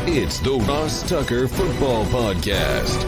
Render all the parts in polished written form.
It's the Ross Tucker Football Podcast.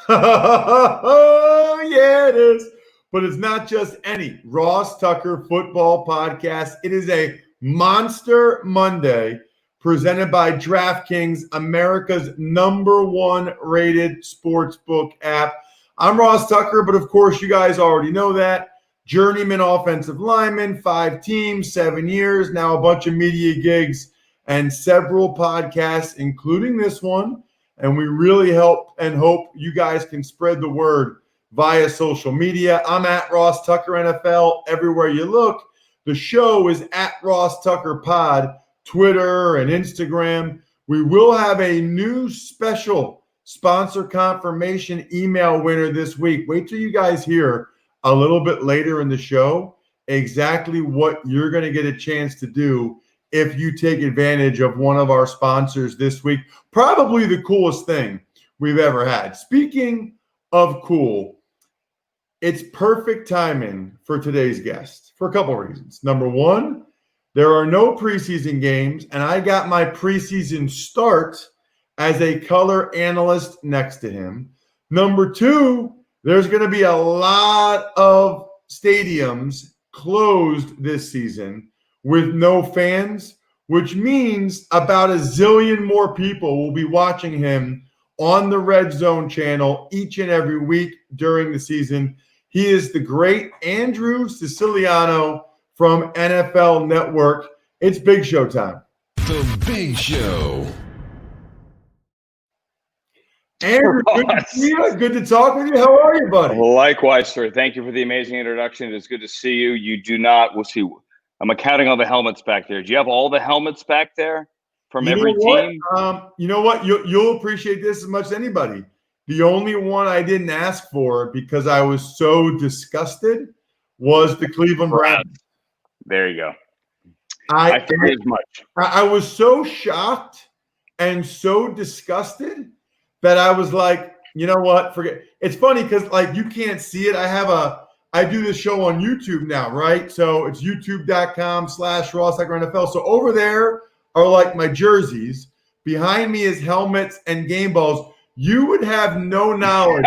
Oh, yeah, it is. But it's not just any Ross Tucker Football Podcast. It is a Monster Monday presented by DraftKings, America's #1 rated sportsbook app. I'm Ross Tucker, but of course you guys already know that. Journeyman offensive lineman, 5 teams, 7 years, now a bunch of media gigs and several podcasts, including this one. And we really help and hope you guys can spread the word via social media. I'm at Ross Tucker NFL everywhere you look. The show is at RossTuckerPod, Twitter and Instagram. We will have a new special sponsor confirmation email winner this week. Wait till you guys hear a little bit later in the show exactly what you're going to get a chance to do if you take advantage of one of our sponsors this week. Probably the coolest thing we've ever had. Speaking of cool, it's perfect timing for today's guest for a couple of reasons. Number one, there are no preseason games, and I got my preseason start as a color analyst next to him. Number two, there's going to be a lot of stadiums closed this season with no fans, which means about a zillion more people will be watching him on the RedZone channel each and every week during the season. He is the great Andrew Siciliano from NFL Network. It's Big Show time. The Big Show. Andrew, good to see you. Good to talk with you. How are you, buddy? Likewise, sir. Thank you for the amazing introduction. It is good to see you. You do not, we'll see. I'm counting all the helmets back there. Do you have all the helmets back there from every team? You know what? You'll appreciate this as much as anybody. The only one I didn't ask for because I was so disgusted was the Cleveland Browns. There you go. I figured as much. I was so shocked and so disgusted that I was like, you know what? Forget. It's funny because like you can't see it. I do this show on YouTube now, right? So it's youtube.com/RossTuckerNFL. So over there are like my jerseys. Behind me is helmets and game balls. You would have no knowledge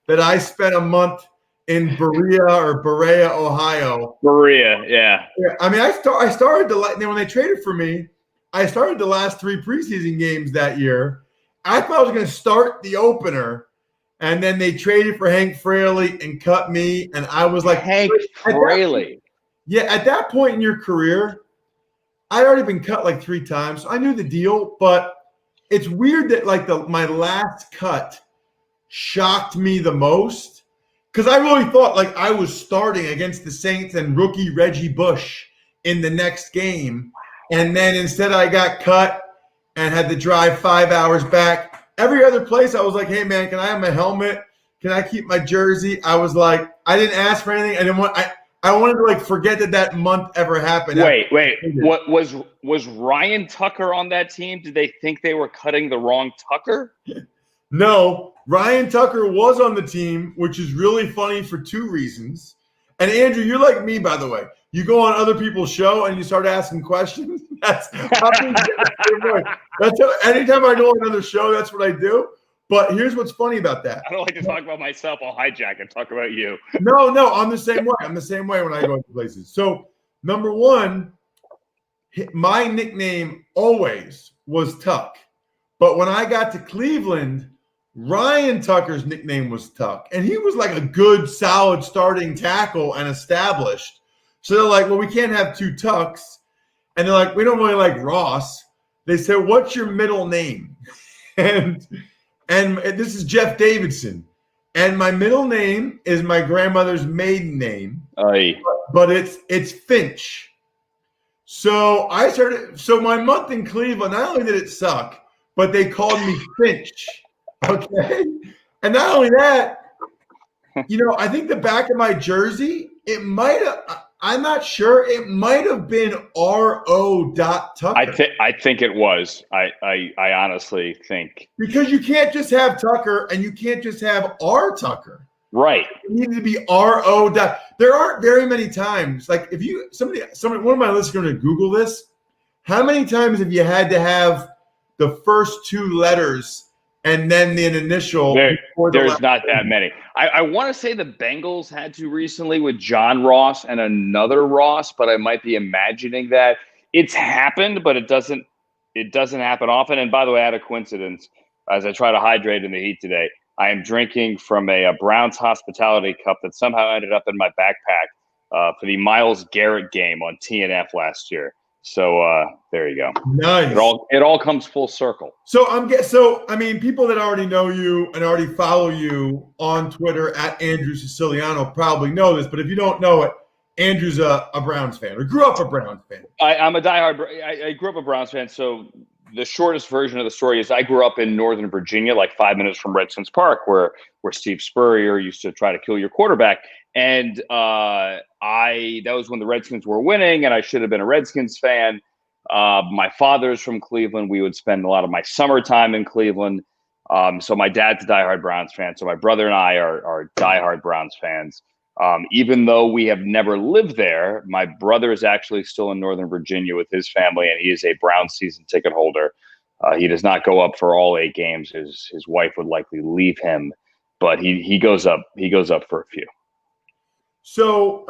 that I spent a month in Berea, Ohio. Berea, yeah. I mean, I started when they traded for me, I started the last 3 preseason games that year. I thought I was going to start the opener. And then they traded for Hank Fraley and cut me. And I was like, Hank Fraley. At that point in your career, I'd already been cut like 3 times. So I knew the deal, but it's weird that like my last cut shocked me the most because I really thought like I was starting against the Saints and rookie Reggie Bush in the next game. And then instead I got cut and had to drive 5 hours back. Every other place, I was like, hey, man, can I have my helmet? Can I keep my jersey? I was like, I didn't ask for anything. I wanted to, like, forget that month ever happened. Wait. What was Ryan Tucker on that team? Did they think they were cutting the wrong Tucker? No. Ryan Tucker was on the team, which is really funny for 2 reasons. And, Andrew, you're like me, by the way. You go on other people's show and you start asking questions. Anytime I go on another show, that's what I do. But here's what's funny about that. I don't like to talk about myself. I'll hijack and talk about you. No, I'm the same way. I'm the same way when I go to places. So, number one, my nickname always was Tuck. But when I got to Cleveland, Ryan Tucker's nickname was Tuck. And he was like a good, solid starting tackle and established. So they're like, well, we can't have 2 Tucks. And they're like, we don't really like Ross. They said, what's your middle name? And this is Jeff Davidson. And my middle name is my grandmother's maiden name. Aye. But it's Finch. So my month in Cleveland, not only did it suck, but they called me Finch. Okay. And not only that, I think the back of my jersey, it might have, I'm not sure. It might have been R.O. Tucker. I think it was. I honestly think. Because you can't just have Tucker and you can't just have R. Tucker. Right. It needed to be R.O. There aren't very many times. Like if somebody, one of my listeners is going to Google this. how many times have you had to have the first two letters and then the initial? There's not that many. I want to say the Bengals had to recently with John Ross and another Ross, but I might be imagining that. It's happened, but it doesn't happen often. And by the way, I had a coincidence as I try to hydrate in the heat today. I am drinking from a Browns hospitality cup that somehow ended up in my backpack for the Myles Garrett game on TNF last year. So there you go. Nice. It all comes full circle. So I mean, people that already know you and already follow you on Twitter at Andrew Siciliano probably know this, but if you don't know it, Andrew's a Browns fan or grew up a Browns fan. I'm a diehard. I grew up a Browns fan. So the shortest version of the story is I grew up in Northern Virginia, like 5 minutes from Redskins Park, where Steve Spurrier used to try to kill your quarterback. And that was when the Redskins were winning, and I should have been a Redskins fan. My father's from Cleveland. We would spend a lot of my summertime in Cleveland. So my dad's a diehard Browns fan. So my brother and I are diehard Browns fans. Even though we have never lived there, my brother is actually still in Northern Virginia with his family, and he is a Browns season ticket holder. He does not go up for all 8 games. His wife would likely leave him, but he goes up. He goes up for a few. So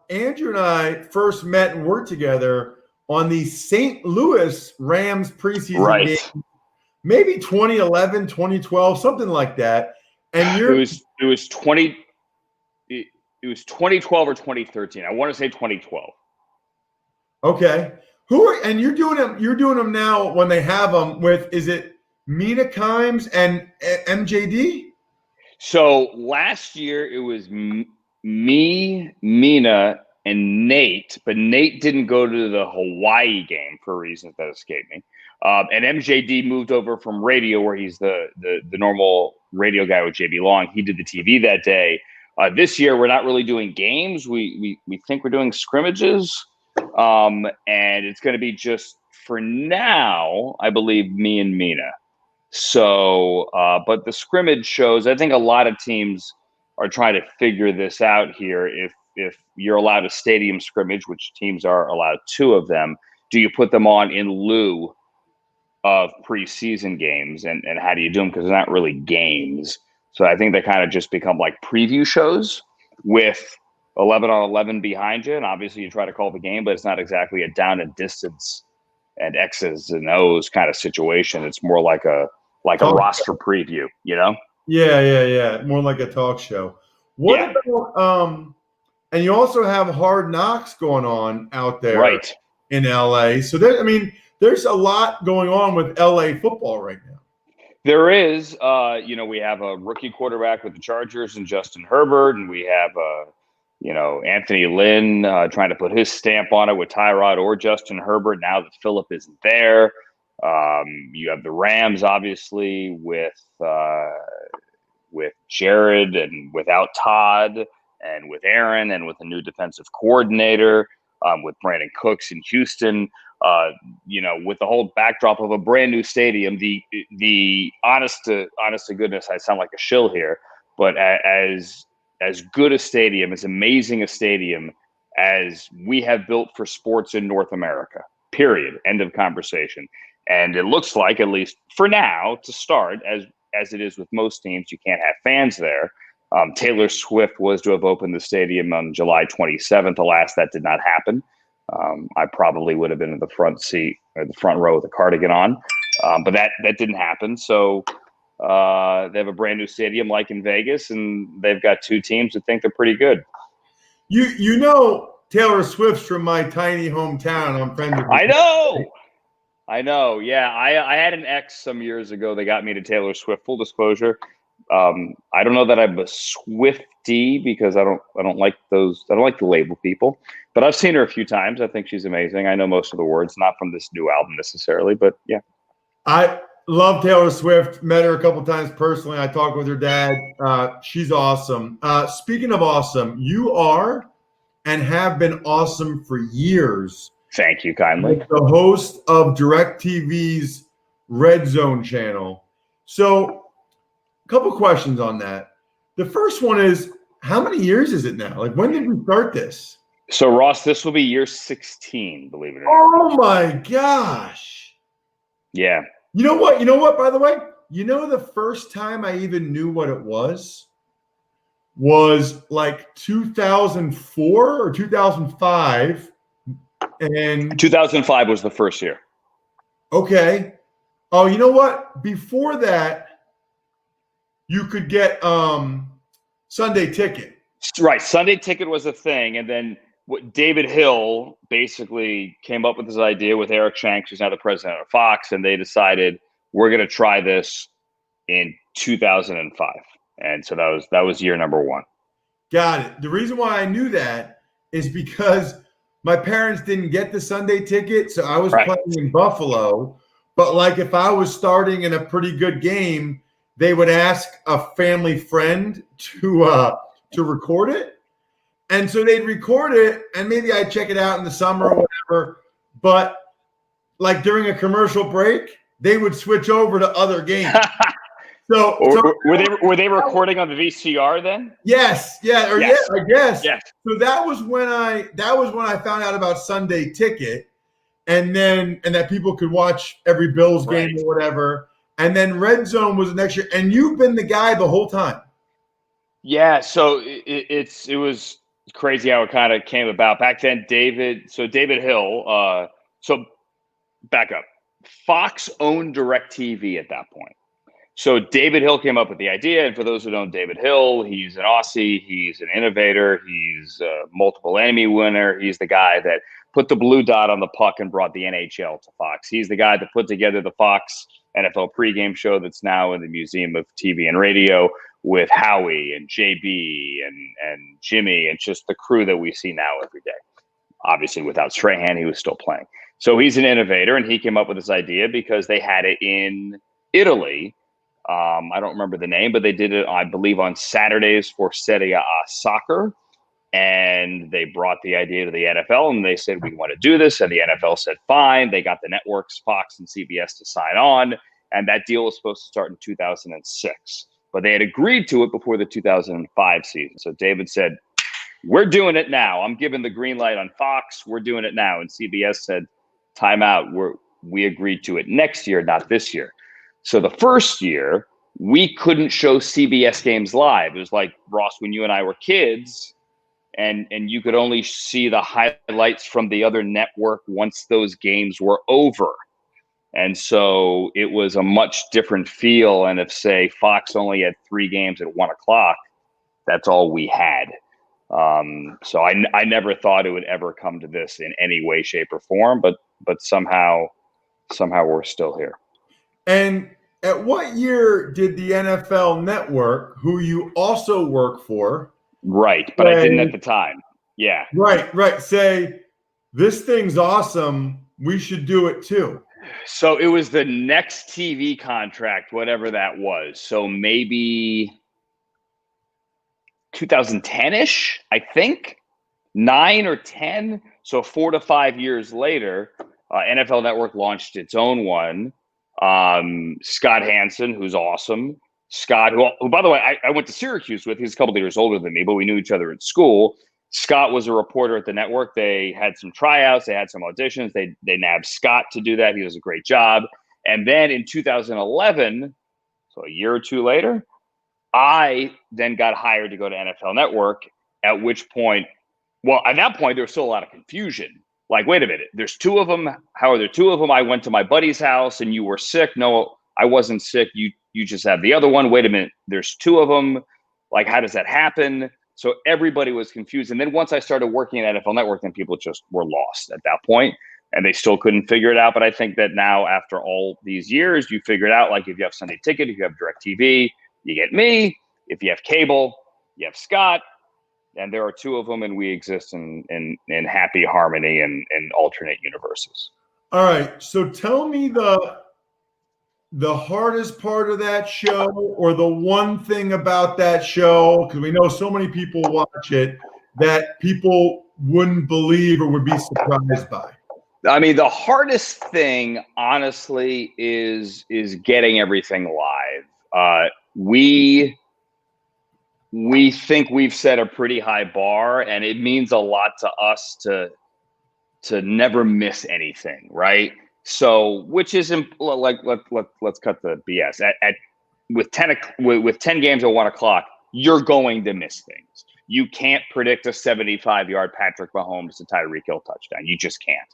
Andrew and I first met and worked together on the St. Louis Rams preseason game, maybe 2011, 2012, something like that. And it was 2012 or 2013. I want to say 2012. Okay. You're doing them now when they have them with, is it Mina Kimes and MJD? So last year it was me, Mina, and Nate, but Nate didn't go to the Hawaii game for reasons that escape me. And MJD moved over from radio, where he's the normal radio guy with JB Long. He did the TV that day. This year, we're not really doing games. We think we're doing scrimmages, and it's going to be just for now, I believe, me and Mina. So, but the scrimmage shows, I think a lot of teams are trying to figure this out here. If you're allowed a stadium scrimmage, which teams are allowed 2 of them, do you put them on in lieu of preseason games? And how do you do them? Because they're not really games. So I think they kind of just become like preview shows with 11 on 11 behind you. And obviously you try to call the game, but it's not exactly a down and distance and X's and O's kind of situation. It's more like a roster preview, you know? Yeah. More like a talk show. What about, and you also have Hard Knocks going on out there in LA. So there's a lot going on with LA football right now. There is, we have a rookie quarterback with the Chargers and Justin Herbert, and we have, Anthony Lynn trying to put his stamp on it with Tyrod or Justin Herbert now that Phillip isn't there. You have the Rams, obviously, with Jared and without Todd, and with Aaron, and with a new defensive coordinator, with Brandon Cooks in Houston. With the whole backdrop of a brand new stadium, the honest to goodness, I sound like a shill here, but as good a stadium, as amazing a stadium as we have built for sports in North America, period, end of conversation. And it looks like, at least for now, to start, as it is with most teams, you can't have fans there. Taylor Swift was to have opened the stadium on July 27th. Alas, that did not happen. I probably would have been in the front seat or the front row with a cardigan on, but that didn't happen. So they have a brand new stadium like in Vegas, and they've got 2 teams that think they're pretty good. You know Taylor Swift's from my tiny hometown. I'm friends with her. I know. Yeah, I had an ex some years ago that got me to Taylor Swift. Full disclosure, I don't know that I'm a Swiftie because I don't like those. I don't like to label people, but I've seen her a few times. I think she's amazing. I know most of the words, not from this new album necessarily, but yeah. I love Taylor Swift. Met her a couple times personally. I talked with her dad. She's awesome. Speaking of awesome, you are and have been awesome for years. Thank you kindly. The host of DirecTV's RedZone channel. So a couple questions on that. The first one is, how many years is it now? Like, when did we start this? So Ross, this will be year 16, believe it or not. Oh my gosh. Yeah. You know what, by the way? The first time I even knew what it was like 2004 or 2005. And 2005 was the first year. okay. Oh, you know what? Before that, you could get Sunday Ticket. Right. Sunday Ticket was a thing. And then what David Hill basically came up with this idea with Eric Shanks, who's now the president of Fox, and they decided we're going to try this in 2005. And so that was year number one. Got it. The reason why I knew that is because my parents didn't get the Sunday Ticket, so I was playing in Buffalo. But like if I was starting in a pretty good game, they would ask a family friend to record it. And so they'd record it, and maybe I'd check it out in the summer or whatever. But like during a commercial break, they would switch over to other games. So were they recording on the VCR then? Yes, yeah, or yes. Yeah, I guess. Yes. So that was when I found out about Sunday Ticket, and that people could watch every Bills game or whatever. And then RedZone was the next year, and you've been the guy the whole time. Yeah, so it was crazy how it kind of came about. Back then, David Hill, so back up. Fox owned DirecTV at that point. So David Hill came up with the idea, and for those who don't know David Hill, he's an Aussie, he's an innovator, he's a multiple Emmy winner, he's the guy that put the blue dot on the puck and brought the NHL to Fox. He's the guy that put together the Fox NFL pregame show that's now in the Museum of TV and Radio with Howie and JB and Jimmy and just the crew that we see now every day. Obviously, without Strahan, he was still playing. So he's an innovator, and he came up with this idea because they had it in Italy. I don't remember the name, but they did it, I believe, on Saturdays for Serie A soccer. And they brought the idea to the NFL, and they said, we want to do this. And the NFL said, fine. They got the networks, Fox and CBS, to sign on. And that deal was supposed to start in 2006. But they had agreed to it before the 2005 season. So David said, we're doing it now. I'm giving the green light on Fox. We're doing it now. And CBS said, time out. We agreed to it next year, not this year. So the first year, we couldn't show CBS games live. It was like, Ross, when you and I were kids, and you could only see the highlights from the other network once those games were over. And so it was a much different feel. And if, say, Fox only had 3 games at 1 o'clock, that's all we had. So I never thought it would ever come to this in any way, shape, or form, but somehow we're still here. And at what year did the NFL Network, who you also work for, right, but I didn't at the time. Yeah. Right. Say, this thing's awesome. We should do it too. So it was the next TV contract, whatever that was. So maybe 2010-ish, I think, 9 or 10. So 4 to 5 years later, NFL Network launched its own one. Scott Hansen, who's awesome. Scott, who by the way, I went to Syracuse with. He's a couple of years older than me, but we knew each other at school. Scott was a reporter at the network. They had some tryouts. They had some auditions. They nabbed Scott to do that. He does a great job. And then in 2011, so a year or two later, I then got hired to go to NFL Network, at which point, well, at that point, there was still a lot of confusion. Like, wait a minute, there's 2 of them. How are there 2 of them? I went to my buddy's house and you were sick. No, I wasn't sick. You just have the other one. Wait a minute, there's 2 of them. Like, how does that happen? So everybody was confused. And then once I started working at NFL Network, then people just were lost at that point, and they still couldn't figure it out. But I think that now, after all these years, you figure it out. Like, if you have Sunday Ticket, if you have DirecTV, you get me. If you have cable, you have Scott. And there are 2 of them, and we exist in happy harmony and alternate universes. All right. So tell me the hardest part of that show, or the one thing about that show, because we know so many people watch it, that people wouldn't believe or would be surprised by. I mean, the hardest thing, honestly, is getting everything live. we think we've set a pretty high bar, and it means a lot to us to never miss anything, right? So, which is like let's cut the BS. With 10 games at 1 o'clock, you're going to miss things. You can't predict a 75-yard Patrick Mahomes to Tyreek Hill touchdown. You just can't.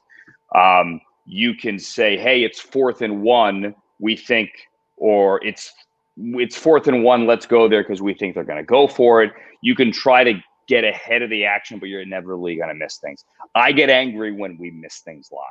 You can say, hey, it's 4th and 1, we think, or it's 4th and 1, let's go there because we think they're going to go for it. You can try to get ahead of the action, but you're inevitably going to miss things. I get angry when we miss things live.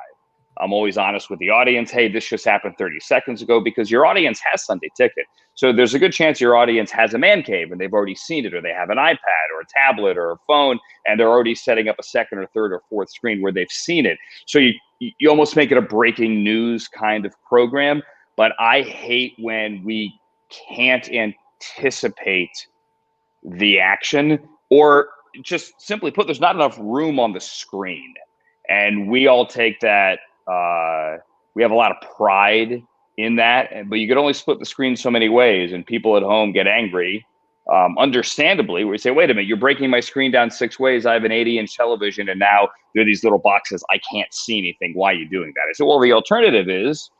I'm always honest with the audience. Hey, this just happened 30 seconds ago, because your audience has Sunday Ticket. So there's a good chance your audience has a man cave and they've already seen it, or they have an iPad or a tablet or a phone, and they're already setting up a second or third or fourth screen where they've seen it. So you almost make it a breaking news kind of program. But I hate when we can't anticipate the action, or just simply put, there's not enough room on the screen. And we all take that. We have a lot of pride in that, but you could only split the screen so many ways, and people at home get angry, understandably, where you say, wait a minute, you're breaking my screen down 6 ways. I have an 80-inch television, and now there are these little boxes. I can't see anything. Why are you doing that? I said, well, the alternative is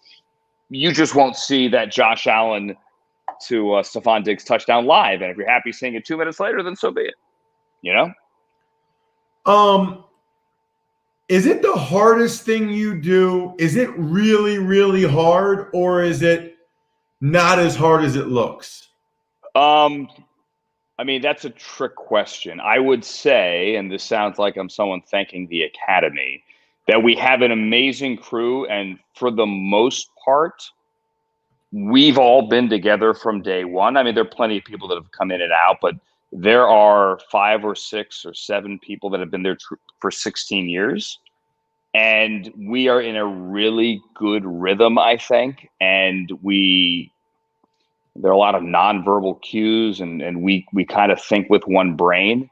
you just won't see that Josh Allen to Stephon Diggs touchdown live. And if you're happy seeing it 2 minutes later, then so be it. You know? Is it the hardest thing you do? Is it really, really hard, or is it not as hard as it looks? I mean, that's a trick question. I would say, and this sounds like I'm someone thanking the Academy, that we have an amazing crew, and for the most part, we've all been together from day one. I mean, there are plenty of people that have come in and out, but there are 5 or 6 or 7 people that have been there for 16 years. And we are in a really good rhythm, I think. And there are a lot of nonverbal cues, and we kind of think with one brain.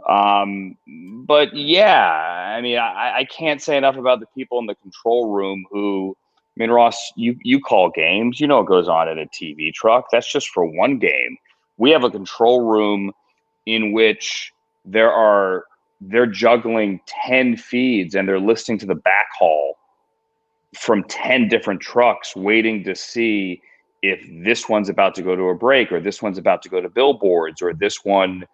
But yeah, I mean, I can't say enough about the people in the control room who, I mean, Ross, you call games, you know what goes on in a TV truck. That's just for one game. We have a control room in which they're juggling 10 feeds, and they're listening to the backhaul from 10 different trucks, waiting to see if this one's about to go to a break, or this one's about to go to billboards, or this one,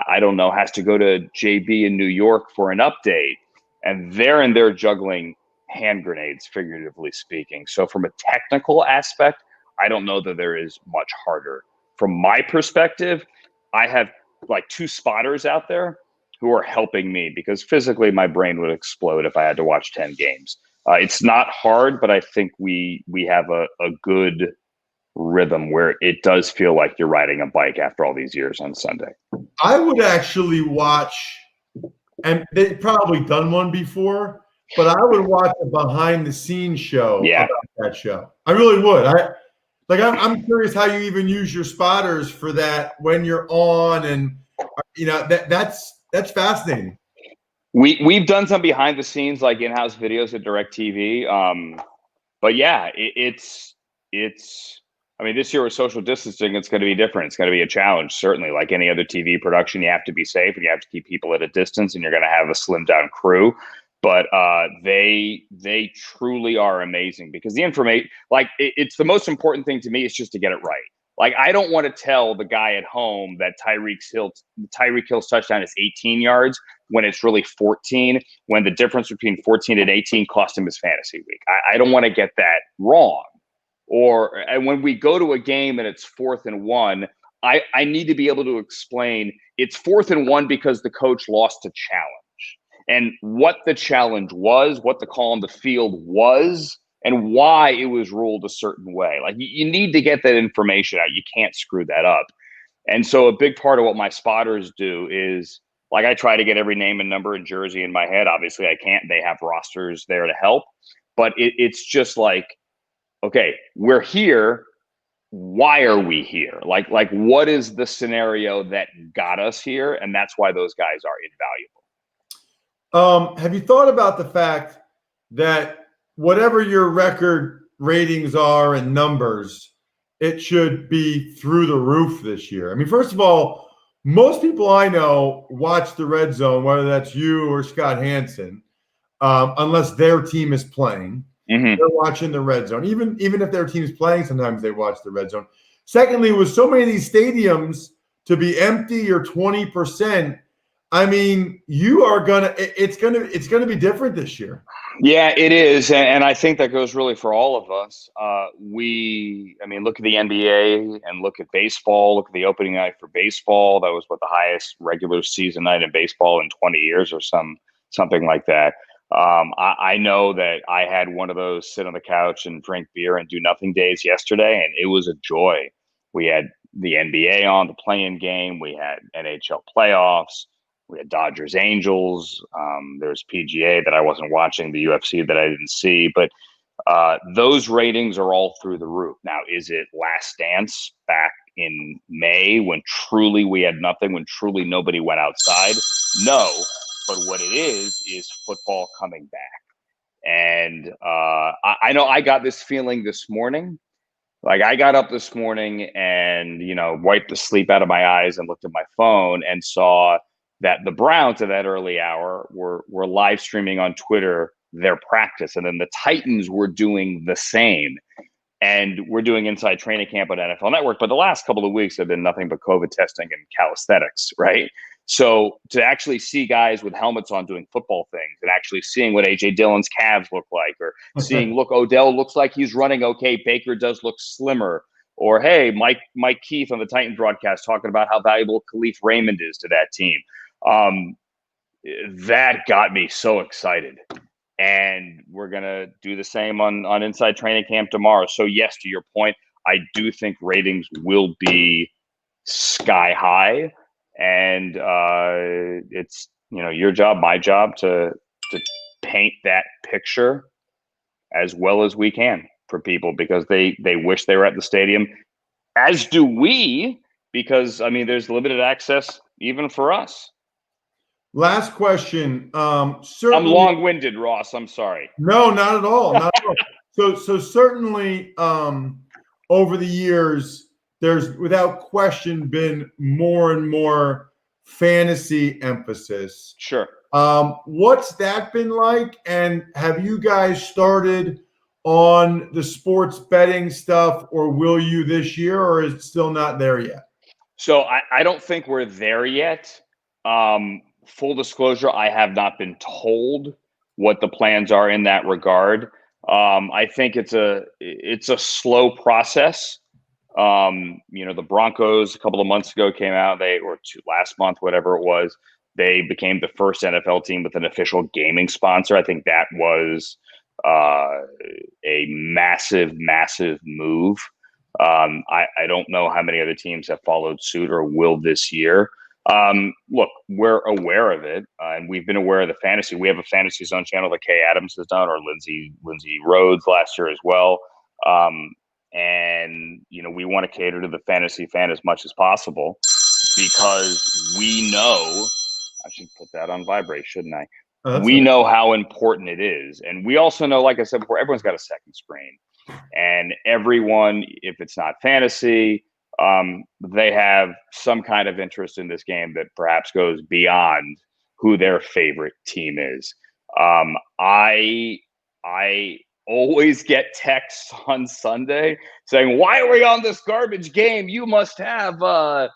I don't know, has to go to JB in New York for an update. And they're juggling hand grenades, figuratively speaking. So from a technical aspect, I don't know that there is much harder. From my perspective, I have like 2 spotters out there who are helping me, because physically my brain would explode if I had to watch 10 games. It's not hard, but I think we have a good rhythm where it does feel like you're riding a bike after all these years on Sunday. I would actually watch, and they've probably done one before, but I would watch a behind-the-scenes show about that show. I really would. I'm curious how you even use your spotters for that when you're on, and you know that's fascinating. We've done some behind the scenes, like in-house videos at DirecTV. But yeah, it's. I mean, this year with social distancing, it's going to be different. It's going to be a challenge, certainly. Like any other TV production, you have to be safe, and you have to keep people at a distance, and you're going to have a slimmed down crew. But they truly are amazing, because the information, like it's the most important thing to me is just to get it right. Like, I don't want to tell the guy at home that Tyreek Hill's touchdown is 18 yards when it's really 14, when the difference between 14 and 18 cost him his fantasy week. I don't want to get that wrong. And when we go to a game and it's 4th and 1, I need to be able to explain it's 4th and 1 because the coach lost a challenge, and what the challenge was, what the call on the field was, and why it was ruled a certain way. Like, you need to get that information out. You can't screw that up. And so a big part of what my spotters do is, like, I try to get every name and number and jersey in my head. Obviously I can't. They have rosters there to help. But it's just like, okay, we're here. Why are we here? Like what is the scenario that got us here? And that's why those guys are invaluable. Have you thought about the fact that whatever your record ratings are and numbers, it should be through the roof this year? I mean, first of all, most people I know watch the Red Zone, whether that's you or Scott Hansen, unless their team is playing. Mm-hmm. They're watching the Red Zone. Even if their team's playing, sometimes they watch the Red Zone. Secondly, with so many of these stadiums to be empty or 20%, I mean, it's gonna be different this year. Yeah, it is, and I think that goes really for all of us. Look at the NBA and look at baseball. Look at the opening night for baseball. That was the highest regular season night in baseball in 20 years, or something like that. I know that I had one of those sit on the couch and drink beer and do nothing days yesterday, and it was a joy. We had the NBA on, the play-in game. We had NHL playoffs. We had Dodgers Angels. There's PGA that I wasn't watching, the UFC that I didn't see. But those ratings are all through the roof. Now, is it Last Dance back in May when truly we had nothing, when truly nobody went outside? No. But what it is football coming back. And I know I got this feeling this morning. Like, I got up this morning and, wiped the sleep out of my eyes and looked at my phone and saw that the Browns at that early hour were live streaming on Twitter their practice. And then the Titans were doing the same. And we're doing inside training camp on NFL Network. But the last couple of weeks have been nothing but COVID testing and calisthenics, right? So to actually see guys with helmets on doing football things and actually seeing what A.J. Dillon's calves look like, or seeing, look, Odell looks like he's running okay, Baker does look slimmer, or, hey, Mike Keith on the Titans broadcast talking about how valuable Khalif Raymond is to that team. That got me so excited. And we're going to do the same on Inside Training Camp tomorrow. So, yes, to your point, I do think ratings will be sky high. And it's, your job, my job to paint that picture as well as we can for people, because they wish they were at the stadium, as do we, because, there's limited access even for us. Last question. I'm long-winded, Ross. I'm sorry. No, not at all. Not at all. So certainly over the years, there's without question been more and more fantasy emphasis. Sure. What's that been like? And have you guys started on the sports betting stuff, or will you this year, or is it still not there yet? So I don't think we're there yet. Full disclosure, I have not been told what the plans are in that regard. I think it's a slow process. The Broncos a couple of months ago came out, last month, whatever it was, they became the first NFL team with an official gaming sponsor. I think that was a massive, massive move. I don't know how many other teams have followed suit or will this year. Look, we're aware of it, and we've been aware of the fantasy. We have a Fantasy Zone channel that Kay Adams has done, or Lindsay Rhodes last year as well. And we want to cater to the fantasy fan as much as possible, because we know, I should put that on vibrate, shouldn't I? We know how important it is. And we also know, like I said before, everyone's got a second screen, and everyone, if it's not fantasy, they have some kind of interest in this game that perhaps goes beyond who their favorite team is. I always get texts on Sunday saying, "Why are we on this garbage game? You must have, I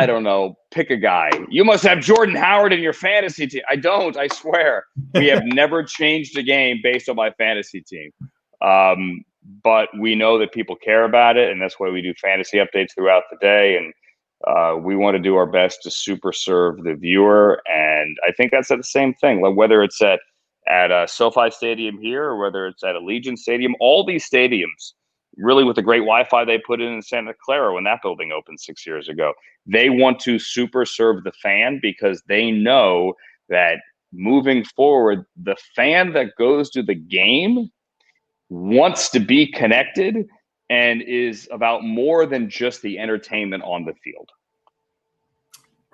don't know, pick a guy. You must have Jordan Howard in your fantasy team." I don't, I swear. We have never changed a game based on my fantasy team. But we know that people care about it, and that's why we do fantasy updates throughout the day. And we want to do our best to super serve the viewer. And I think that's the same thing, whether it's at SoFi Stadium here, or whether it's at Allegiant Stadium. All these stadiums, really, with the great Wi-Fi they put in Santa Clara when that building opened 6 years ago, they want to super serve the fan, because they know that moving forward, the fan that goes to the game wants to be connected and is about more than just the entertainment on the field.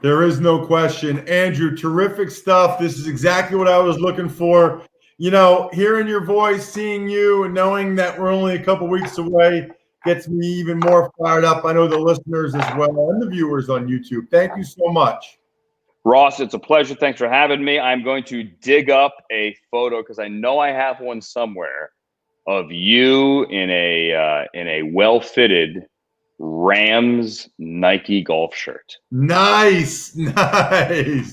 There is no question. Andrew, terrific stuff. This is exactly what I was looking for. Hearing your voice, seeing you, and knowing that we're only a couple weeks away gets me even more fired up. I know the listeners as well and the viewers on YouTube. Thank you so much. Ross, it's a pleasure. Thanks for having me. I'm going to dig up a photo because I know I have one somewhere of you in a well-fitted Rams Nike golf shirt. Nice. I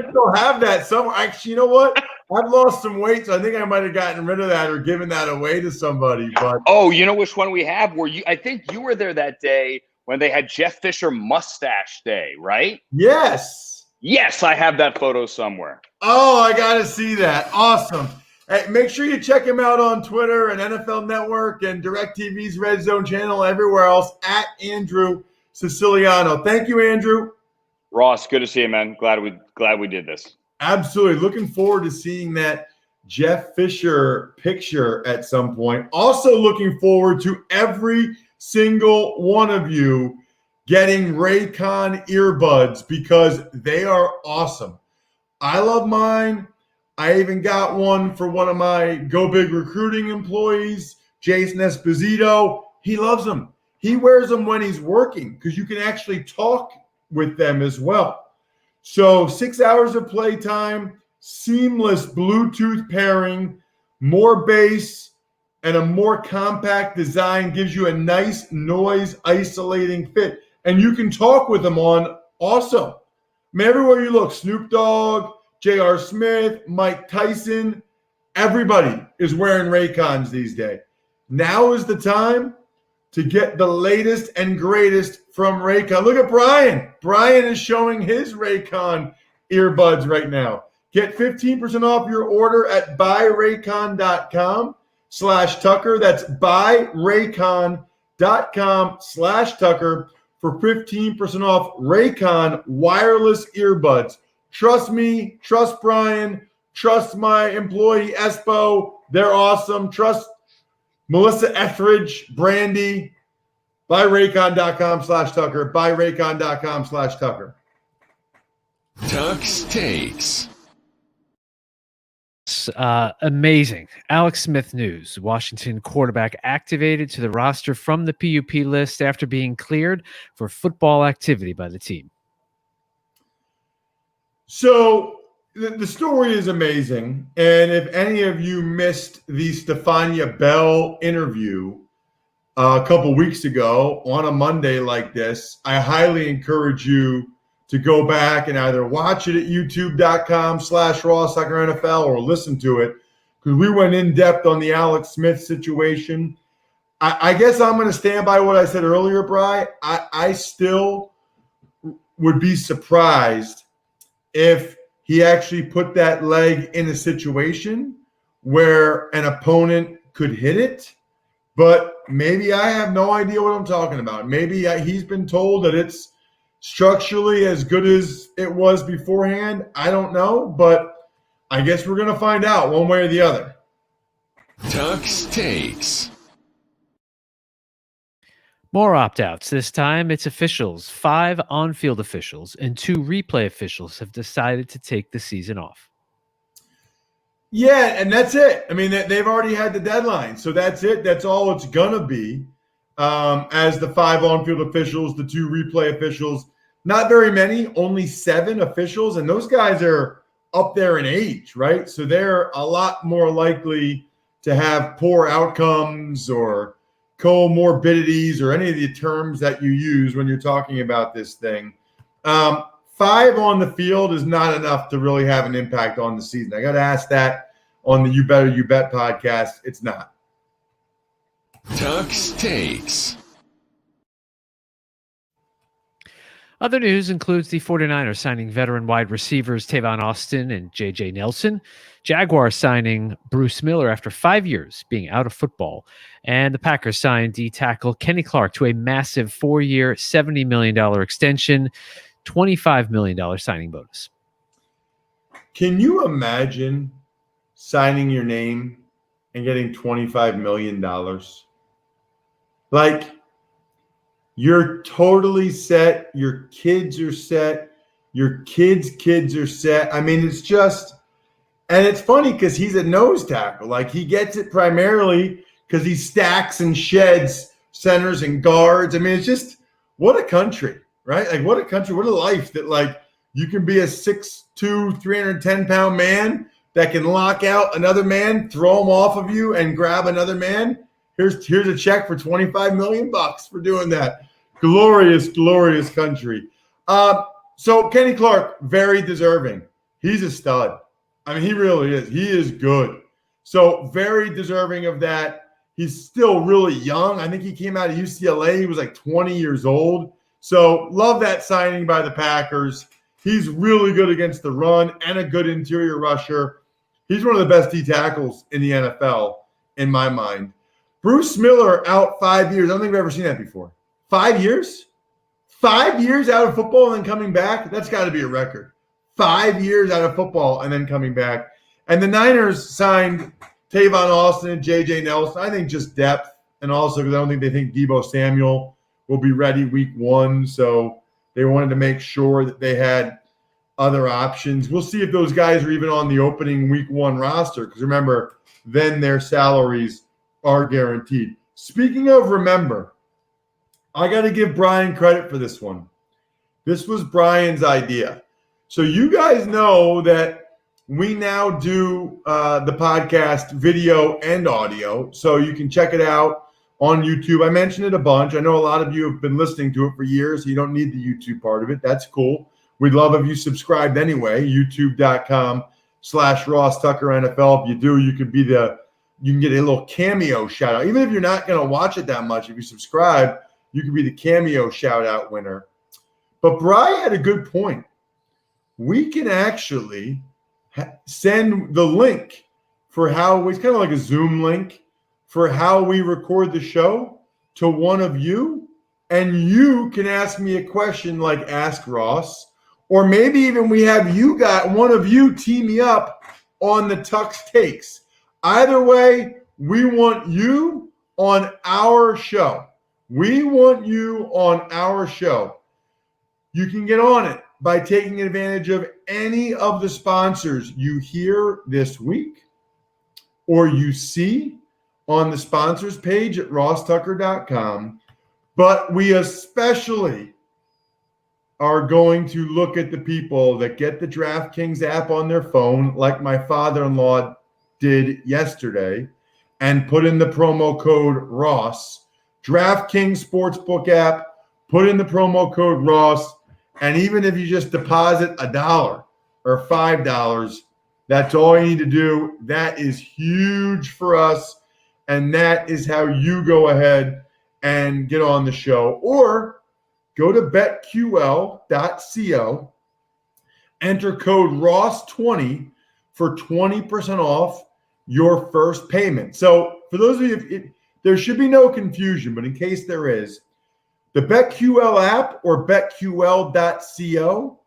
still have that somewhere. Actually, you know what? I've lost some weight, so I think I might have gotten rid of that or given that away to somebody. But you know which one we have? I think you were there that day when they had Jeff Fisher Mustache Day, right? Yes, I have that photo somewhere. Oh, I got to see that. Awesome. Hey, make sure you check him out on Twitter and NFL Network and DirecTV's RedZone channel, everywhere else, at Andrew Siciliano. Thank you, Andrew. Ross, good to see you, man. Glad we did this. Absolutely. Looking forward to seeing that Jeff Fisher picture at some point. Also looking forward to every single one of you getting Raycon earbuds because they are awesome. I love mine. I even got one for one of my Go Big recruiting employees, Jason Esposito. He loves them. He wears them when he's working because you can actually talk with them as well. So 6 hours of playtime, seamless Bluetooth pairing, more bass, and a more compact design gives you a nice noise isolating fit. And you can talk with them on also. I mean, everywhere you look, Snoop Dogg, J.R. Smith, Mike Tyson, everybody is wearing Raycons these days. Now is the time to get the latest and greatest from Raycon. Look at Brian. Brian is showing his Raycon earbuds right now. Get 15% off your order at buyraycon.com/Tucker. That's buyraycon.com/Tucker for 15% off Raycon wireless earbuds. Trust me, trust Brian, trust my employee Espo. They're awesome. Trust Melissa Etheridge, Brandy. Buyraycon.com/Tucker. Buyraycon.com/Tucker. Tuck's Takes. Amazing. Alex Smith news. Washington quarterback activated to the roster from the PUP list after being cleared for football activity by the team. So the story is amazing. And if any of you missed the Stephania Bell interview a couple weeks ago on a Monday like this, I highly encourage you to go back and either watch it at youtube.com/RossTuckerNFL or listen to it because we went in depth on the Alex Smith situation. I guess I'm going to stand by what I said earlier, Bri. I still would be surprised if he actually put that leg in a situation where an opponent could hit it. But maybe I have no idea what I'm talking about. Maybe he's been told that it's structurally as good as it was beforehand. I don't know, but I guess we're going to find out one way or the other. Tuck's Takes. More opt-outs. This time it's officials. 5 on-field officials and 2 replay officials have decided to take the season off. Yeah, and that's it. I mean, they've already had the deadline, so that's it. That's all it's going to be as the 5 on-field officials, the 2 replay officials. Not very many, only 7 officials, and those guys are up there in age, right? So they're a lot more likely to have poor outcomes or comorbidities or any of the terms that you use when you're talking about this thing. 5 on the field is not enough to really have an impact on the season. I got to ask that on the You Better You Bet podcast. It's not. Tuck's Takes. Other news includes the 49ers signing veteran wide receivers Tavon Austin and J.J. Nelson, Jaguars signing Bruce Miller after 5 years being out of football, and the Packers signed D-tackle Kenny Clark to a massive 4-year, $70 million extension, $25 million signing bonus. Can you imagine signing your name and getting $25 million? Like, you're totally set. Your kids are set. Your kids are set. I mean, it's just, and it's funny because he's a nose tackle. Like, he gets it primarily because he stacks and sheds centers and guards. I mean, it's just what a country, right? Like what a country, what a life that like you can be a 6'2", 310-pound man that can lock out another man, throw him off of you, and grab another man. Here's a check for $25 million for doing that. Glorious, glorious country. So Kenny Clark, very deserving. He's a stud. I mean, he really is. He is good. So very deserving of that. He's still really young. I think he came out of UCLA. He was like 20 years old. So love that signing by the Packers. He's really good against the run and a good interior rusher. He's one of the best D tackles in the NFL, in my mind. Bruce Miller out 5 years. I don't think I've ever seen that before. 5 years? 5 years out of football and then coming back? That's got to be a record. 5 years out of football and then coming back. And the Niners signed Tavon Austin and J.J. Nelson. I think just depth, and also because I don't think they think Deebo Samuel will be ready week 1. So they wanted to make sure that they had other options. We'll see if those guys are even on the opening week 1 roster, because remember, then their salaries are guaranteed. Speaking of remember, I got to give Brian credit for this one. This was Brian's idea. So you guys know that we now do the podcast video and audio, so you can check it out on YouTube. I mentioned it a bunch. I know a lot of you have been listening to it for years, so you don't need the YouTube part of it. That's cool. We'd love if you subscribed anyway, youtube.com/RossTuckerNFL. If you do, you can get a little cameo shout out. Even if you're not going to watch it that much, if you subscribe, you can be the cameo shout out winner. But Brian had a good point. We can actually send the link for how it's kind of like a Zoom link for how we record the show to one of you, and you can ask me a question like Ask Ross, or maybe even we have one of you team me up on the Tux Takes. Either way, we want you on our show. We want you on our show. You can get on it by taking advantage of any of the sponsors you hear this week or you see on the sponsors page at RossTucker.com. But we especially are going to look at the people that get the DraftKings app on their phone, like my father-in-law did yesterday, and put in the promo code ROSS. DraftKings Sportsbook app, put in the promo code ROSS, and even if you just deposit $1 or $5, that's all you need to do. That is huge for us, and that is how you go ahead and get on the show. Or go to betql.co, enter code ROSS20 for 20% off your first payment. So for those of you, there should be no confusion, but in case there is, the BetQL app or betql.co,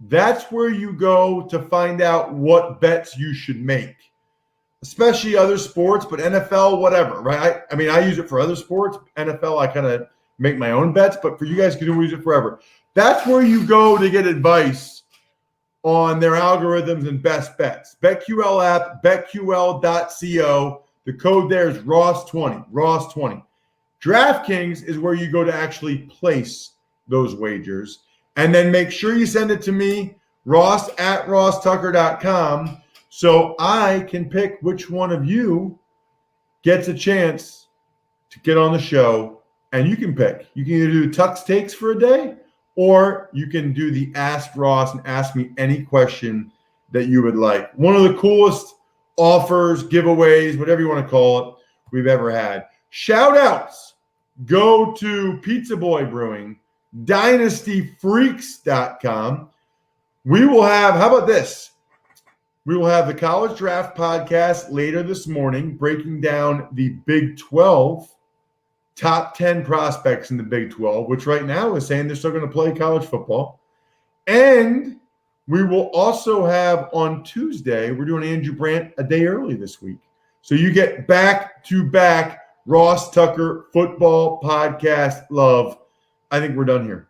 that's where you go to find out what bets you should make, especially other sports, but NFL, whatever, right? I mean, I use it for other sports. NFL, I kind of make my own bets, but for you guys, can use it forever. That's where you go to get advice on their algorithms and best bets. BetQL app, betql.co. The code there is ROSS20, ROSS20. DraftKings is where you go to actually place those wagers. And then make sure you send it to me, Ross at RossTucker.com, so I can pick which one of you gets a chance to get on the show. And you can pick. You can either do Tux Takes for a day, or you can do the Ask Ross and ask me any question that you would like. One of the coolest offers, giveaways, whatever you want to call it, we've ever had. Shout outs go to Pizza Boy Brewing, DynastyFreaks.com. We will have, how about this? We will have the College Draft Podcast later this morning, breaking down the Big 12 top 10 prospects in the Big 12, which right now is saying they're still going to play college football. And we will also have on Tuesday, we're doing Andrew Brandt a day early this week. So you get back-to-back Ross Tucker Football Podcast love. I think we're done here.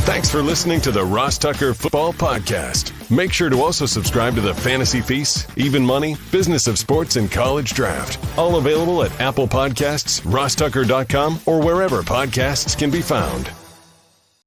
Thanks for listening to the Ross Tucker Football Podcast. Make sure to also subscribe to the Fantasy Feast, Even Money, Business of Sports, and College Draft. All available at Apple Podcasts, RossTucker.com, or wherever podcasts can be found.